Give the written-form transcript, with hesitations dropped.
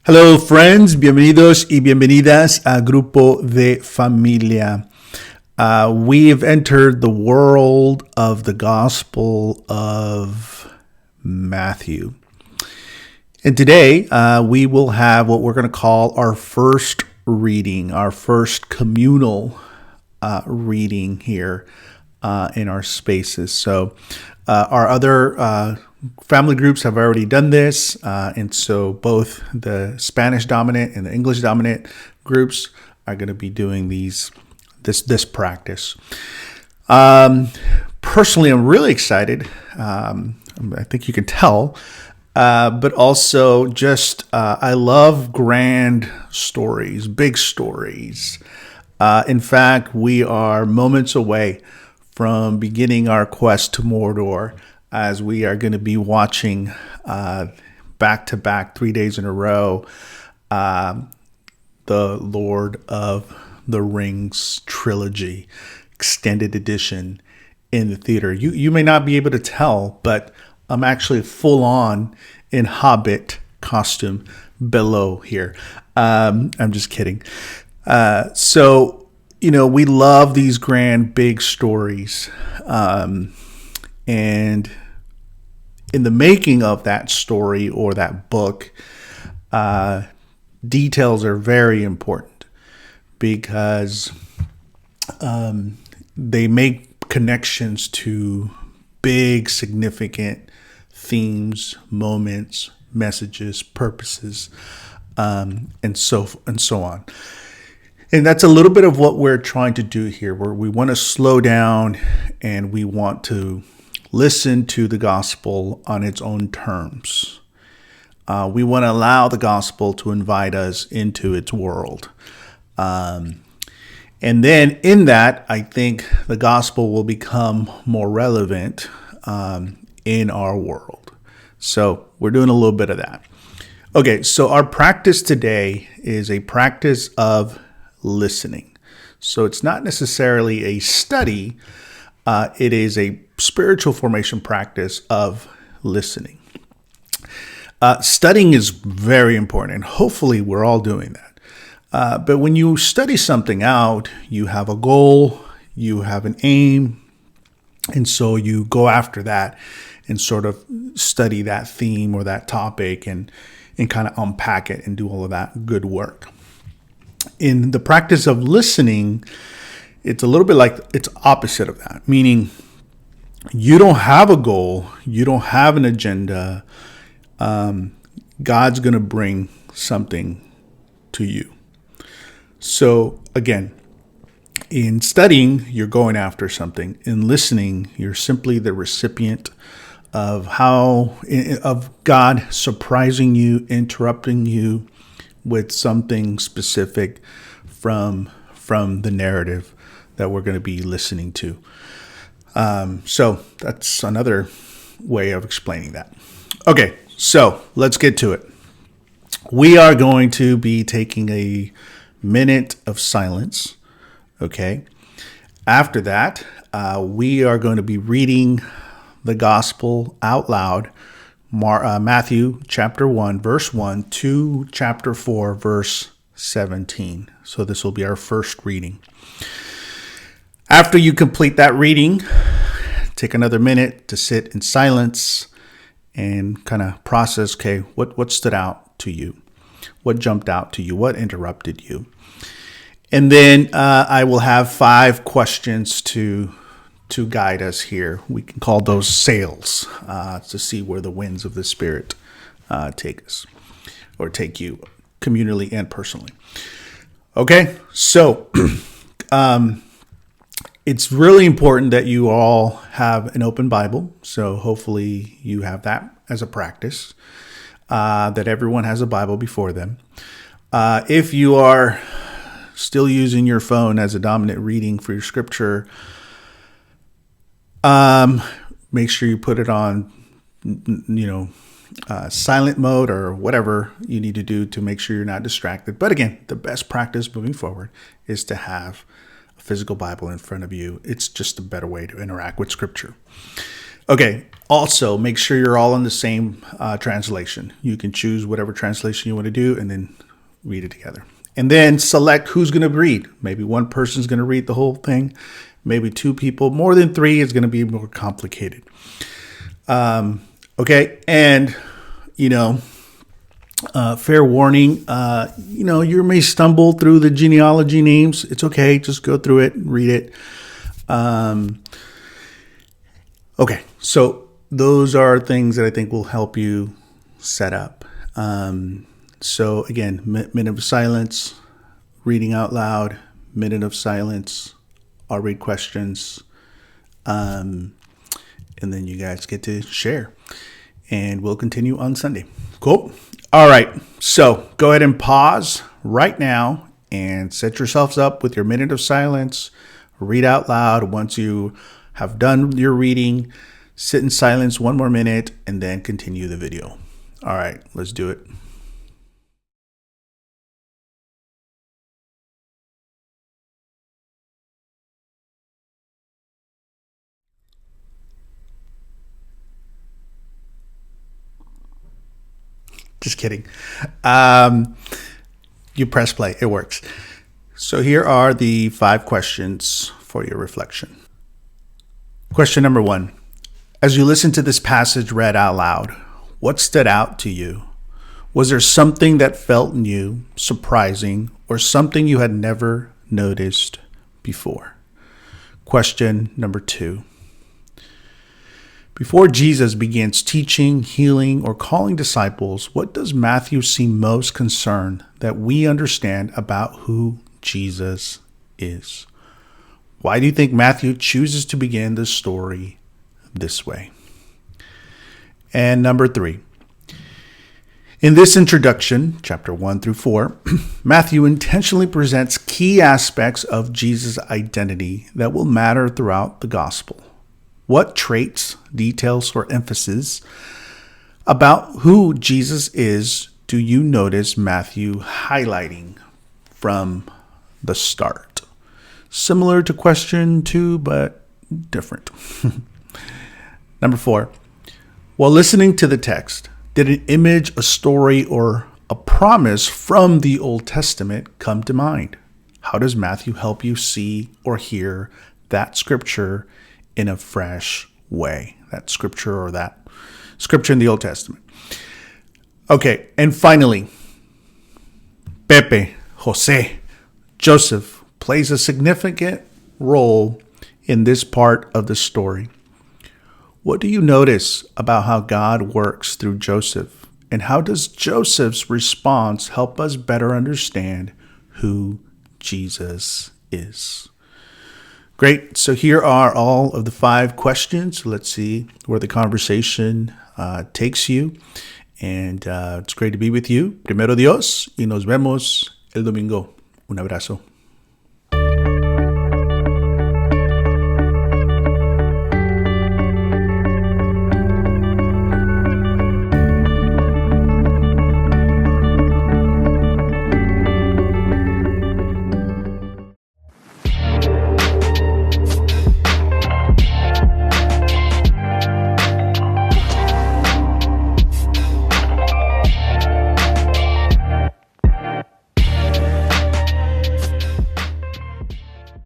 Hello friends, bienvenidos y bienvenidas a Grupo de Familia. We've entered the world of the Gospel of Matthew. And today we will have what we're going to call our first reading, our first communal reading here in our spaces. So our other family groups have already done this, and so both the Spanish dominant and the English dominant groups are going to be doing this practice. Personally, I'm really excited. I think you can tell, but also just I love grand stories, big stories. In fact, we are moments away from beginning our quest to Mordor, as we are going to be watching back-to-back 3 days in a row the Lord of the Rings trilogy, extended edition in the theater. You may not be able to tell, but I'm actually full on in Hobbit costume below here. I'm just kidding. So, we love these grand, big stories. And in the making of that story or that book, details are very important because they make connections to big, significant themes, moments, messages, purposes, and so on. And that's a little bit of what we're trying to do here, where we want to slow down and we want to listen to the gospel on its own terms. We want to allow the gospel to invite us into its world. And then in that, I think the gospel will become more relevant in our world. So we're doing a little bit of that. Okay, so our practice today is a practice of listening. So it's not necessarily a study. It is a spiritual formation practice of listening. Studying is very important, and hopefully we're all doing that. But when you study something out, you have a goal, you have an aim, and so you go after that and sort of study that theme or that topic and kind of unpack it and do all of that good work. In the practice of listening, it's a little bit like it's opposite of that, meaning you don't have a goal, you don't have an agenda. God's going to bring something to you. So again, in studying, you're going after something. In listening, you're simply the recipient of God surprising you, interrupting you with something specific from the narrative that we're going to be listening to. So that's another way of explaining that. Okay, so let's get to it. We are going to be taking a minute of silence. Okay. After that, we are going to be reading the gospel out loud. Matthew chapter 1, verse 1 to chapter 4, verse 17. So this will be our first reading. After you complete that reading, take another minute to sit in silence and kind of process, okay, what stood out to you? What jumped out to you? What interrupted you? And then I will have 5 questions to guide us here. We can call those sails to see where the winds of the Spirit take us or take you communally and personally. Okay, so it's really important that you all have an open Bible. So hopefully you have that as a practice, that everyone has a Bible before them. If you are still using your phone as a dominant reading for your scripture, make sure you put it on, silent mode or whatever you need to do to make sure you're not distracted. But again, the best practice moving forward is to have a physical Bible in front of you. It's just a better way to interact with scripture. Okay, Also, make sure you're all in the same translation. You can choose whatever translation you want to do and then read it together. And then select who's going to read. Maybe one person's going to read the whole thing. Maybe two people. More than three is going to be more complicated. Okay. And, fair warning, you may stumble through the genealogy names. It's okay. Just go through it and read it. Okay. So those are things that I think will help you set up. So again, minute of silence, reading out loud, minute of silence, I'll read questions, and then you guys get to share. And we'll continue on Sunday. Cool. All right. So go ahead and pause right now and set yourselves up with your minute of silence. Read out loud. Once you have done your reading, sit in silence 1 more minute and then continue the video. All right. Let's do it. Just kidding. You press play. It works. So here are the 5 questions for your reflection. Question number 1. As you listen to this passage read out loud, what stood out to you? Was there something that felt new, surprising, or something you had never noticed before? Question number 2. Before Jesus begins teaching, healing, or calling disciples, what does Matthew seem most concerned that we understand about who Jesus is? Why do you think Matthew chooses to begin the story this way? And number 3. In this introduction, chapter 1 through 4, Matthew intentionally presents key aspects of Jesus' identity that will matter throughout the gospel. What traits, details, or emphasis about who Jesus is do you notice Matthew highlighting from the start? Similar to question 2, but different. Number 4, while listening to the text, did an image, a story, or a promise from the Old Testament come to mind? How does Matthew help you see or hear that scripture in a fresh way? That scripture or that scripture in the Old Testament. Okay, and finally, Pepe, Jose, Joseph plays a significant role in this part of the story. What do you notice about how God works through Joseph? And how does Joseph's response help us better understand who Jesus is? Great. So here are all of the 5 questions. Let's see where the conversation takes you. And it's great to be with you. Primero Dios, y nos vemos el domingo. Un abrazo.